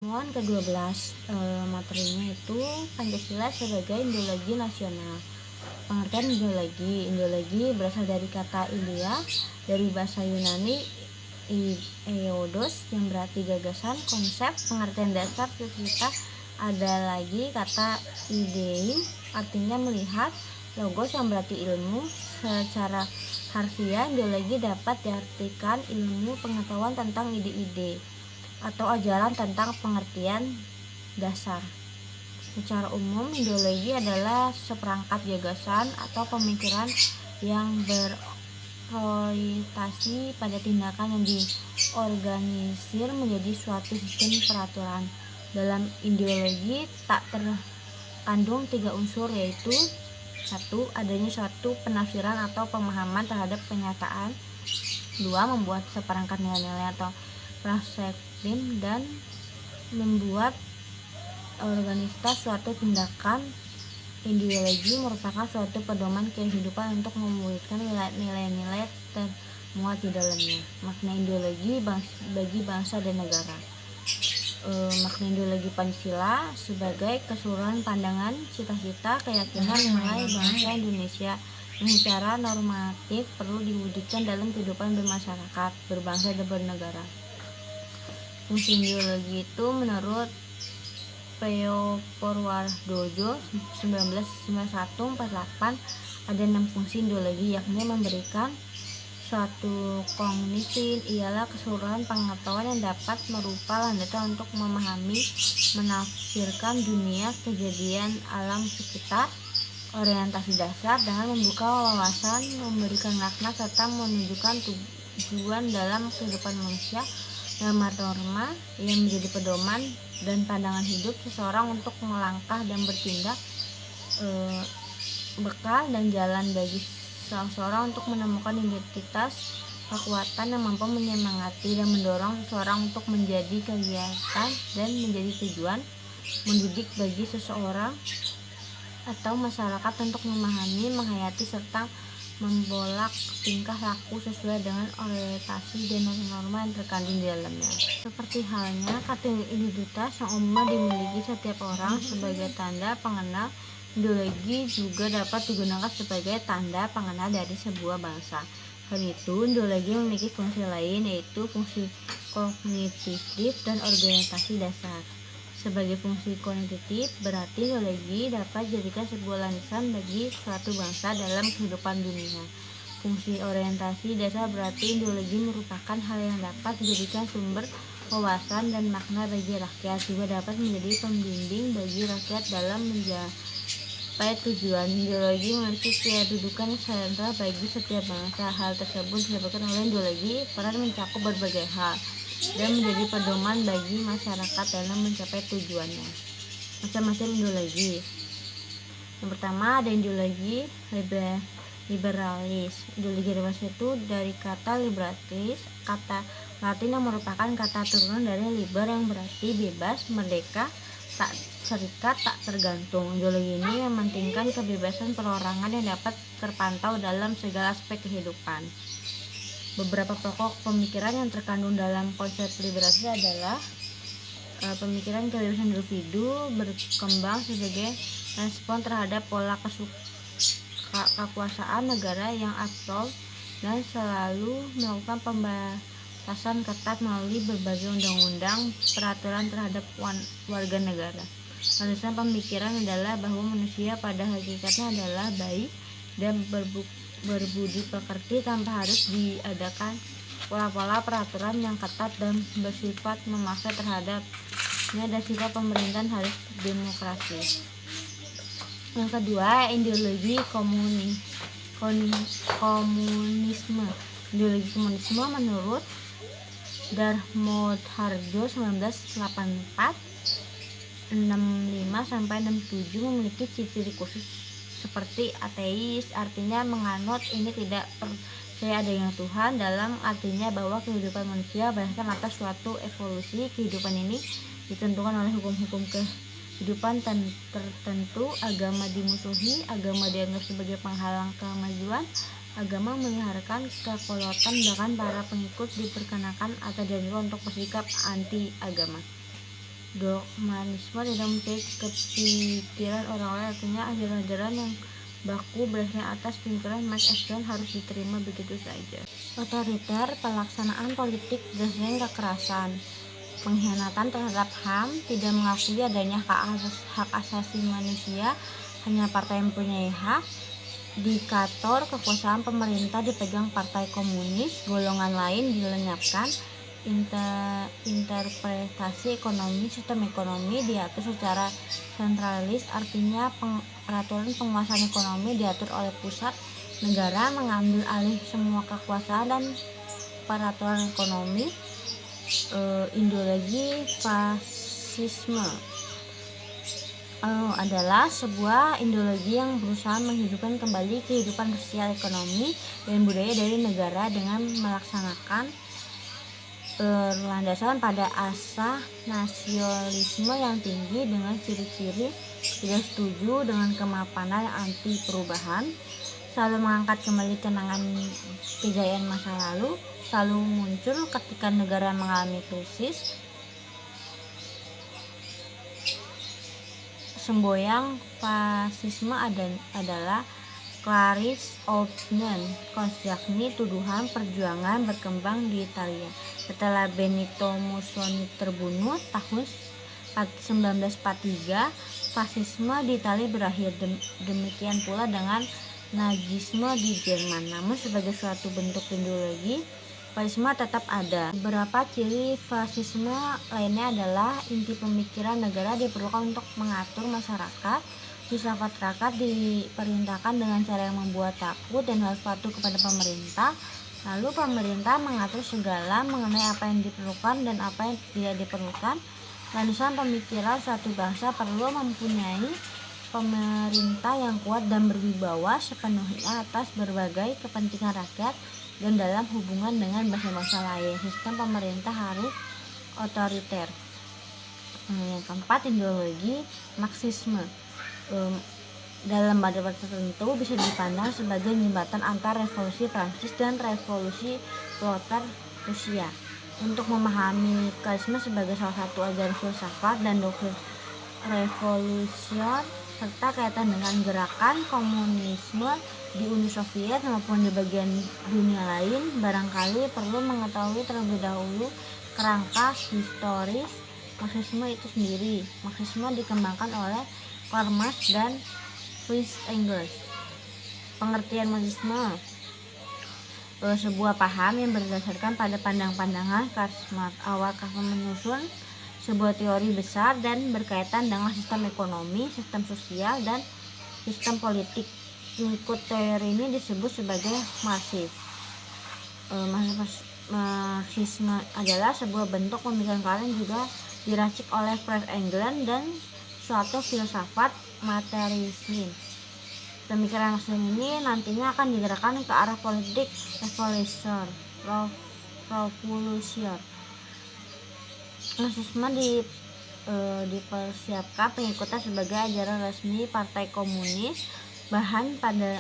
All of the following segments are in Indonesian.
Pertemuan ke-12 materinya itu Pancasila sebagai ideologi nasional. Pengertian ideologi berasal dari kata idea dari bahasa Yunani eidos yang berarti gagasan, konsep, pengertian dasar cita. Ada lagi kata idein artinya melihat, logos yang berarti ilmu. Secara harfiah, ideologi dapat diartikan ilmu pengetahuan tentang ide-ide atau ajaran tentang pengertian dasar. Secara umum, ideologi adalah seperangkat gagasan atau pemikiran yang berorientasi pada tindakan yang diorganisir menjadi suatu sistem peraturan. Dalam ideologi tak terkandung 3 unsur, yaitu 1. Adanya suatu penafsiran atau pemahaman terhadap kenyataan. 2. Membuat seperangkat nilai-nilai atau perspektif dan membuat organisasi suatu tindakan. Ideologi merupakan suatu pedoman kehidupan untuk mewujudkan nilai-nilai termuat di dalamnya. Makna ideologi bagi bangsa dan negara. Makna ideologi Pancasila sebagai keseluruhan pandangan, cita-cita, keyakinan, nilai bangsa Indonesia yang secara normatif perlu diwujudkan dalam kehidupan bermasyarakat, berbangsa dan bernegara. Fungsi ideologi itu menurut Peo Purworejojo 1991-48 ada 6 fungsi ideologi, yakni memberikan suatu kognisi, ialah keseluruhan pengetahuan yang dapat merupa landasan untuk memahami, menafsirkan dunia, kejadian alam sekitar. Orientasi dasar dengan membuka wawasan, memberikan makna serta menunjukkan tujuan dalam kehidupan manusia. Norma-norma yang menjadi pedoman dan pandangan hidup seseorang untuk melangkah dan bertindak, bekal dan jalan bagi seseorang untuk menemukan identitas, kekuatan yang mampu menyemangati dan mendorong seseorang untuk menjadi kegiatan dan menjadi tujuan, mendidik bagi seseorang atau masyarakat untuk memahami, menghayati serta membolak tingkah laku sesuai dengan orientasi dan norma yang terkandung di dalamnya. Seperti halnya kategori identitas yang umumnya dimiliki setiap orang sebagai tanda pengenal, ideologi juga dapat digunakan sebagai tanda pengenal dari sebuah bangsa. Selain itu, ideologi memiliki fungsi lain, yaitu fungsi kognitif dan orientasi dasar. Sebagai fungsi kognitif, berarti ideologi dapat dijadikan sebuah landasan bagi suatu bangsa dalam kehidupan dunia. Fungsi orientasi dasar berarti ideologi merupakan hal yang dapat dijadikan sumber wawasan dan makna bagi rakyat, juga dapat menjadi pembimbing bagi rakyat dalam mencapai tujuan. Ideologi memiliki kedudukan sentral bagi setiap bangsa. Hal tersebut disebabkan oleh ideologi peran mencakup berbagai hal dan menjadi pedoman bagi masyarakat dalam mencapai tujuannya. Macam-macam ideologi. Yang pertama ada ideologi liberalis. Ideologi liberalis itu dari kata liberatis, kata Latin yang merupakan kata turunan dari liber yang berarti bebas, merdeka, tak serikat, tak tergantung. Ideologi ini mementingkan kebebasan perorangan yang dapat terpantau dalam segala aspek kehidupan. Beberapa pokok pemikiran yang terkandung dalam konsep liberasi adalah pemikiran kebebasan individu berkembang sebagai respon terhadap pola kekuasaan negara yang absolut dan selalu melakukan pembatasan ketat melalui berbagai undang-undang peraturan terhadap warga negara. Landasan pemikiran adalah bahwa manusia pada hakikatnya adalah baik dan berbudi pekerti tanpa harus diadakan pola-pola peraturan yang ketat dan bersifat memaksa terhadapnya, dan sifat pemerintahan harus demokrasi. Yang kedua, ideologi komunisme. Ideologi komunisme menurut Darmodharjo 1984 65-67 memiliki ciri-ciri khusus seperti ateis, artinya menganut ini tidak percaya adanya Tuhan, dalam artinya bahwa kehidupan manusia berdasarkan atas suatu evolusi. Kehidupan ini ditentukan oleh hukum-hukum kehidupan tertentu. Agama dimusuhi, agama dianggap sebagai penghalang kemajuan, agama meliharakan kekolot,an bahkan para pengikut diperkenakan atau dianjurkan untuk bersikap anti agama. Dogmatisme tidak mencari kepikiran orang-orang, artinya ajaran-ajaran yang baku berdasarkan atas pemikiran Marx Engels harus diterima begitu saja. Otoriter, pelaksanaan politik berdasarkan kekerasan, pengkhianatan terhadap HAM, tidak mengakui adanya hak asasi manusia, hanya partai yang mempunyai hak, diktator, kekuasaan pemerintah dipegang partai komunis, golongan lain dilenyapkan, interpretasi ekonomi, sistem ekonomi diatur secara sentralis, artinya peraturan penguasaan ekonomi diatur oleh pusat, negara mengambil alih semua kekuasaan dan peraturan ekonomi. Ideologi fasisme adalah sebuah ideologi yang berusaha menghidupkan kembali kehidupan sosial, ekonomi, dan budaya dari negara dengan melaksanakan berlandaskan pada asa nasionalisme yang tinggi dengan ciri-ciri tidak setuju dengan kemapanan anti perubahan, selalu mengangkat kembali kenangan kejayaan masa lalu, selalu muncul ketika negara mengalami krisis. Semboyan fasisme adalah Clarice Outman, yakni tuduhan perjuangan berkembang di Italia. Setelah Benito Mussolini terbunuh tahun 1943, fasisme di Italia berakhir. Demikian pula dengan Nazisme di Jerman. Namun sebagai suatu bentuk ideologi, fasisme tetap ada. Beberapa ciri fasisme lainnya adalah inti pemikiran negara diperlukan untuk mengatur masyarakat, filsafat rakyat diperintahkan dengan cara yang membuat takut dan harus patuh kepada pemerintah. Lalu pemerintah mengatur segala mengenai apa yang diperlukan dan apa yang tidak diperlukan. Landasan pemikiran suatu bangsa perlu mempunyai pemerintah yang kuat dan berwibawa sepenuhnya atas berbagai kepentingan rakyat dan dalam hubungan dengan bangsa-bangsa lain. Sistem pemerintah harus otoriter. Yang keempat, ideologi Marxisme. Dalam pada tertentu bisa dipandang sebagai jembatan antara revolusi Prancis dan revolusi proletar Rusia. Untuk memahami Marxisme sebagai salah satu ajaran filsafat dan doktrin revolusioner serta kaitan dengan gerakan komunisme di Uni Soviet maupun di bagian dunia lain, barangkali perlu mengetahui terlebih dahulu kerangka historis Marxisme itu sendiri. Marxisme dikembangkan oleh Karl Marx dan Friedrich Engels. Pengertian Marxisme sebuah paham yang berdasarkan pada pandang-pandangan Karl Marx. Awal Karl menyusun sebuah teori besar dan berkaitan dengan sistem ekonomi, sistem sosial, dan sistem politik. Pengikut teori ini disebut sebagai Marxis. Marxisme adalah sebuah bentuk pemikiran kalian juga diracik oleh Friedrich Engels dan suatu filsafat materialisme. Pemikiran Marxisme ini nantinya akan digerakkan ke arah politik revolusioner. Marxisme dipersiapkan pengikutnya sebagai ajaran resmi Partai Komunis. Bahan pada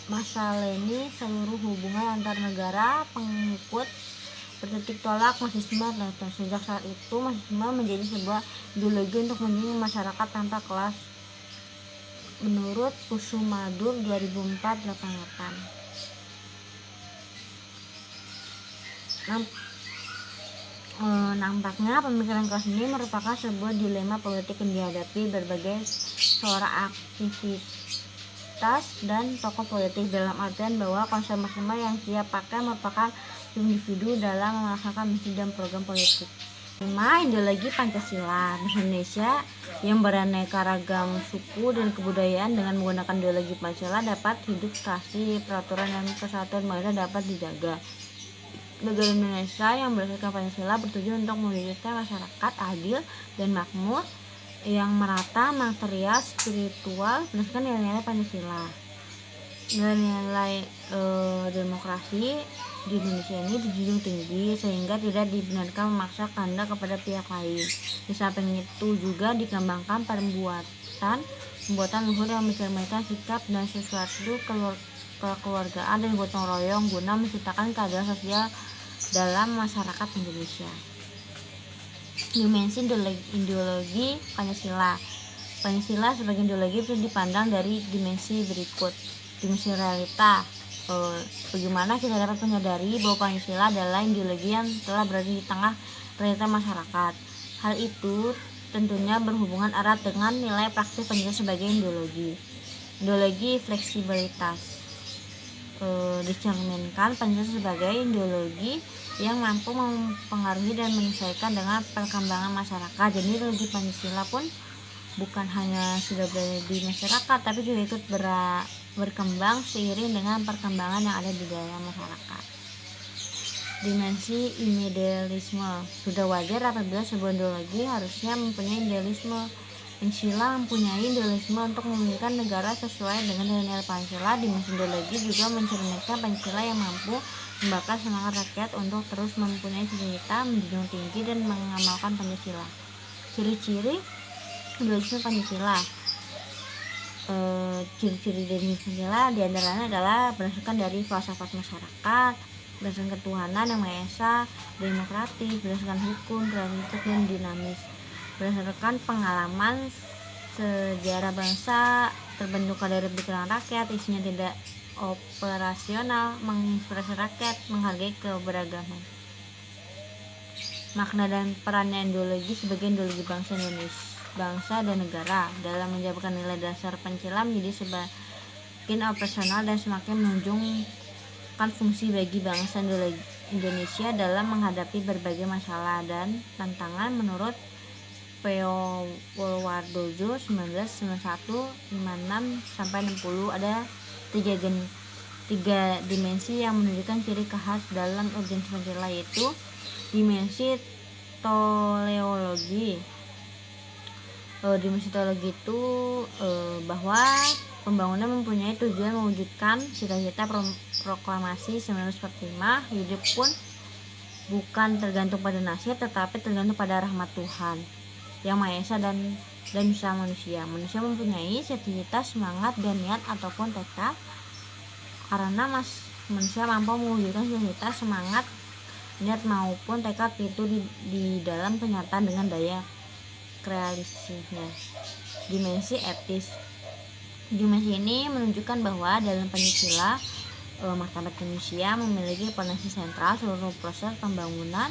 masa Lenin, seluruh hubungan antar negara pengikut bertitik tolak Marxisme. Sejak saat itu Marxisme menjadi sebuah ideologi untuk melindungi masyarakat tanpa kelas menurut Kusumadur 2004-88. Nampaknya pemikiran kelas ini merupakan sebuah dilema politik yang dihadapi berbagai seorang aktivitas dan tokoh politik, dalam artian bahwa konsep Marxisme yang siap pakai merupakan individu dalam melaksanakan misi dan program politik. 5. Ideologi Pancasila. Indonesia yang beraneka ragam suku dan kebudayaan dengan menggunakan ideologi Pancasila dapat hidup serasi, peraturan dan persatuan bangsa dapat dijaga. Negara Indonesia yang berdasarkan Pancasila bertujuan untuk mewujudkan masyarakat adil dan makmur yang merata material, spiritual berdasarkan nilai-nilai Pancasila. Nilai-nilai demokrasi di Indonesia ini dijunjung tinggi sehingga tidak dibenarkan memaksa kehendak kepada pihak lain. Di samping itu juga dikembangkan pembuatan luhur yang mencerminkan sikap dan sesuatu kekeluargaan dan gotong royong guna menciptakan keadilan sosial dalam masyarakat Indonesia. Dimensi ideologi Pancasila. Pancasila sebagai ideologi bisa dipandang dari dimensi berikut. Dimensi realita. Bagaimana kita dapat menyadari bahwa Pancasila adalah ideologi yang telah berada di tengah realita masyarakat. Hal itu tentunya berhubungan erat dengan nilai praktis Pancasila sebagai ideologi. Ideologi fleksibilitas. Dicerminkan Pancasila sebagai ideologi yang mampu mempengaruhi dan menyesuaikan dengan perkembangan masyarakat. Jadi ideologi Pancasila pun bukan hanya sudah berada di masyarakat, tapi juga ikut berkembang seiring dengan perkembangan yang ada di dalam masyarakat. Dimensi idealisme. Sudah wajar apabila sebuah ideologi harusnya mempunyai idealisme. Pancasila mempunyai idealisme untuk memiliki negara sesuai dengan nilai Pancasila. Dimensi ideologi juga mencerminkan Pancasila yang mampu membakar semangat rakyat untuk terus mempunyai cita-cita menjunjung tinggi dan mengamalkan Pancasila. Ciri-ciri idealisme Pancasila. Ciri-ciri dari Pancasila diantaranya adalah berdasarkan dari filsafat masyarakat, berdasarkan ketuhanan yang Maha Esa, demokratis, berdasarkan hukum, kreatif dan dinamis, berdasarkan pengalaman sejarah bangsa, terbentuk dari pikiran rakyat, isinya tidak operasional, menginspirasi rakyat, menghargai keberagaman. Makna dan perannya ideologi sebagai ideologi bangsa Indonesia, bangsa dan negara dalam menjabarkan nilai dasar Pancasila menjadi semakin operasional dan semakin menunjukkan fungsi bagi bangsa Indonesia dalam menghadapi berbagai masalah dan tantangan. Menurut P.O. Woolwardojo 1991-56-60 ada tiga dimensi yang menunjukkan ciri khas dalam urgensi Pancasila, yaitu dimensi teleologi. Dimensi teologi itu bahwa pembangunan mempunyai tujuan mewujudkan cita-cita proklamasi 1945. Hidup pun bukan tergantung pada nasib, tetapi tergantung pada rahmat Tuhan yang Maha Esa dan usaha manusia. Manusia mempunyai cita-cita, semangat dan niat ataupun tekad. Karena manusia mampu mewujudkan cita-cita, semangat, niat maupun tekad itu di dalam kenyataan dengan daya kreasinya. Dimensi etis. Dimensi ini menunjukkan bahwa dalam Pancasila martabat manusia memiliki potensi sentral. Seluruh proses pembangunan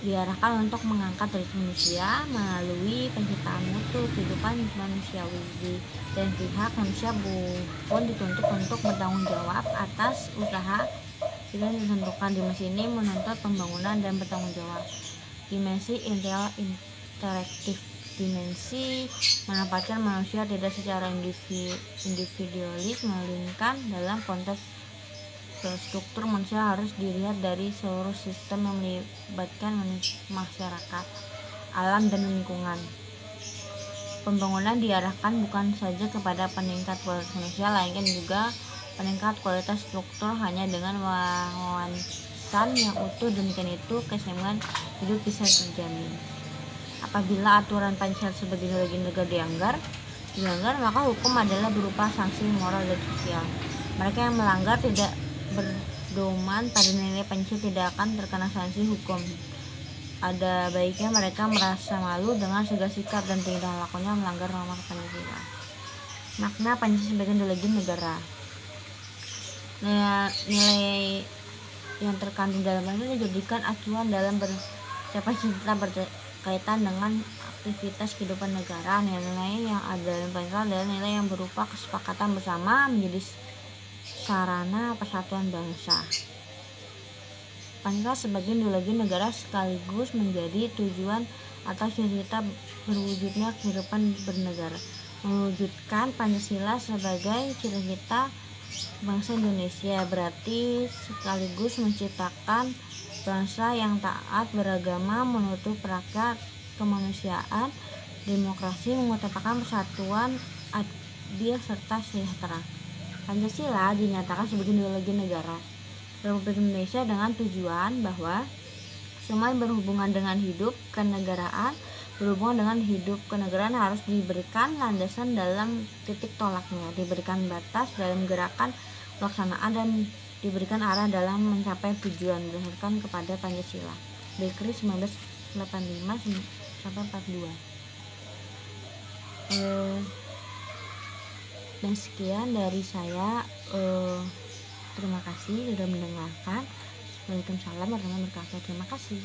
diarahkan untuk mengangkat derajat manusia melalui penciptaan mutu kehidupan manusiawi. Dan pihak manusia pun dituntut untuk bertanggung jawab atas usaha yang ditentukan. Dimensi ini menuntut pembangunan dan bertanggung jawab. Dimensi interaktif. Dimensi menempatkan manusia tidak secara individualis, melainkan dalam konteks struktur manusia harus dilihat dari seluruh sistem yang melibatkan masyarakat, alam dan lingkungan. Pembangunan diarahkan bukan saja kepada peningkat kualitas manusia, melainkan juga peningkat kualitas struktur. Hanya dengan wawasan yang utuh, demikian itu keseimbangan hidup bisa terjamin. Apabila aturan Pancasila sebagai ideologi negara dilanggar, maka hukum adalah berupa sanksi moral dan sosial. Mereka yang melanggar tidak berdoman pada nilai Pancasila tidak akan terkena sanksi hukum. Ada baiknya mereka merasa malu dengan segala sikap dan tingkah lakunya melanggar norma Pancasila. Makna Pancasila sebagai ideologi negara. Nilai yang terkandung dalam Pancasila dijadikan acuan dalam bercapai cita berkaitan dengan aktivitas kehidupan negara. Nilai yang ada dalam Pancasila adalah nilai yang berupa kesepakatan bersama menjadi sarana persatuan bangsa. Pancasila sebagai ideologi negara sekaligus menjadi tujuan atau cita-cita berwujudnya kehidupan bernegara. Mewujudkan Pancasila sebagai cita-cita bangsa Indonesia berarti sekaligus menciptakan bangsa yang taat beragama, menutup rakyat, kemanusiaan, demokrasi, mengutamakan persatuan, adil serta sejahtera. Pancasila dinyatakan sebagai ideologi negara Republik Indonesia dengan tujuan bahwa semua yang berhubungan dengan hidup kenegaraan, berhubungan dengan hidup kenegaraan harus diberikan landasan dalam titik tolaknya, diberikan batas dalam gerakan pelaksanaan, dan diberikan arah dalam mencapai tujuan berdasarkan kepada Pancasila. Dekri 19 85 sampai 42. Dan sekian dari saya. Terima kasih sudah mendengarkan. Waalaikumsalam warahmatullahi wabarakatuh. Terima kasih.